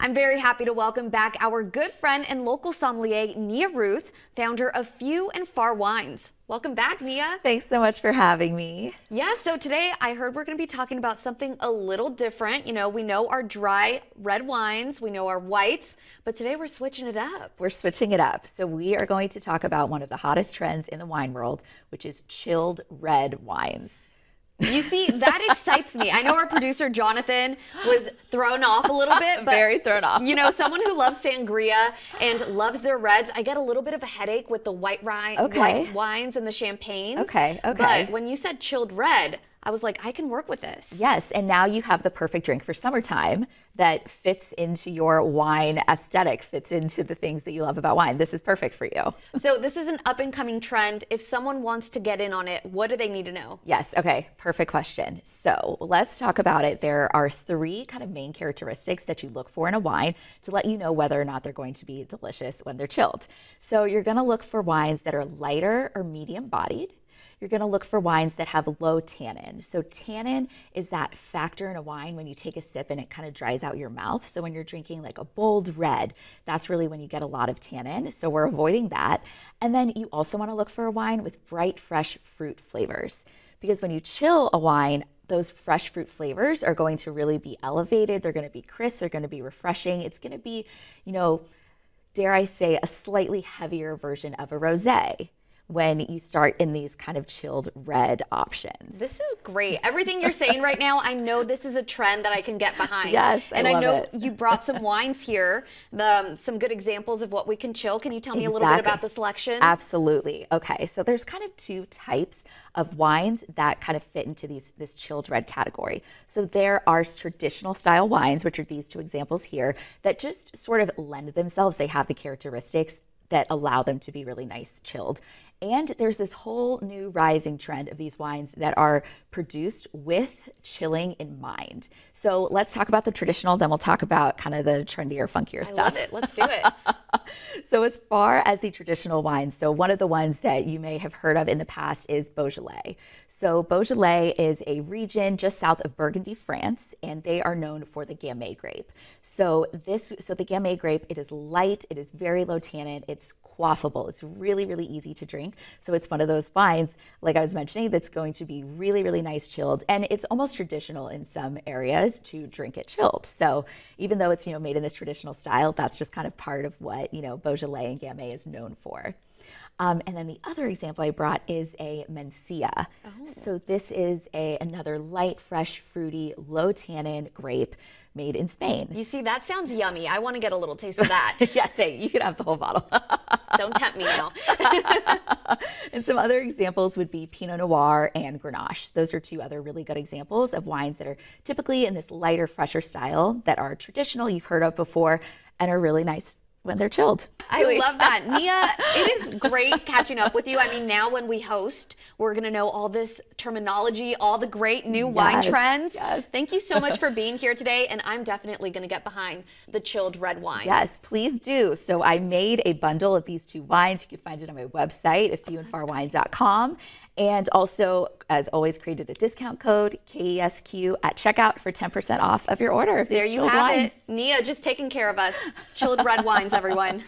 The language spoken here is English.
I'm very happy to welcome back our good friend and local sommelier, Nia Ruth, founder of Few and Far Wines. Welcome back, Nia. Thanks so much for having me. Yeah, so today I heard we're going to be talking about something a little different. You know, we know our dry red wines, we know our whites, but today we're switching it up. We're switching it up. So we are going to talk about one of the hottest trends in the wine world, which is chilled red wines. You see, that excites me. I know our producer, Jonathan, was thrown off a little bit. But, very thrown off. You know, someone who loves sangria and loves their reds, I get a little bit of a headache with the white wines and the champagnes. Okay. But when you said chilled red, I was like, I can work with this. Yes, and now you have the perfect drink for summertime that fits into your wine aesthetic, fits into the things that you love about wine. This is perfect for you. So this is an up-and-coming trend. If someone wants to get in on it, what do they need to know? Yes, okay, perfect question. So let's talk about it. There are three kind of main characteristics that you look for in a wine to let you know whether or not they're going to be delicious when they're chilled. So you're gonna look for wines that are lighter or medium bodied. You're going to look for wines that have low tannin. So tannin is that factor in a wine when you take a sip and it kind of dries out your mouth. So when you're drinking like a bold red, that's really when you get a lot of tannin. So we're avoiding that. And then you also want to look for a wine with bright, fresh fruit flavors. Because when you chill a wine, those fresh fruit flavors are going to really be elevated. They're going to be crisp. They're going to be refreshing. It's going to be, you know, dare I say, a slightly heavier version of a rosé when you start in these kind of chilled red options. This is great. Everything you're saying right now, I know this is a trend that I can get behind. Yes, and I know it. You brought some wines here, some good examples of what we can chill. Can you tell me a little bit about the selection? Absolutely. Okay, so there's kind of two types of wines that kind of fit into this chilled red category. So there are traditional style wines, which are these two examples here, that just sort of lend themselves. They have the characteristics that allow them to be really nice chilled. And there's this whole new rising trend of these wines that are produced with chilling in mind. So let's talk about the traditional, then we'll talk about kind of the trendier, funkier stuff. I love it. Let's do it. So as far as the traditional wines, so one of the ones that you may have heard of in the past is Beaujolais. So Beaujolais is a region just south of Burgundy, France, and they are known for the Gamay grape. So the Gamay grape, it is light, it is very low tannin, it's quaffable. It's really, really easy to drink. So it's one of those wines, like I was mentioning, that's going to be really, really nice chilled. And it's almost traditional in some areas to drink it chilled. So even though it's, made in this traditional style, that's just kind of part of what, Beaujolais and Gamay is known for. And then the other example I brought is a Mencia. Oh. So this is another light, fresh, fruity, low tannin grape made in Spain. You see, that sounds yummy. I want to get a little taste of that. Yes, hey, you can have the whole bottle. Don't tempt me now. And some other examples would be Pinot Noir and Grenache. Those are two other really good examples of wines that are typically in this lighter, fresher style that are traditional, you've heard of before, and are really nice when they're chilled. I love that. Nia, it is great catching up with you. I mean, now when we host, we're going to know all this terminology, all the great new wine trends. Yes. Thank you so much for being here today, and I'm definitely going to get behind the chilled red wine. Yes, please do. So I made a bundle of these two wines. You can find it on my website at fewandfarwine.com. And also, as always, created a discount code, KESQ, at checkout for 10% off of your order of these there you chilled have wines. it. Nia just taking care of us. Chilled red wines, everyone.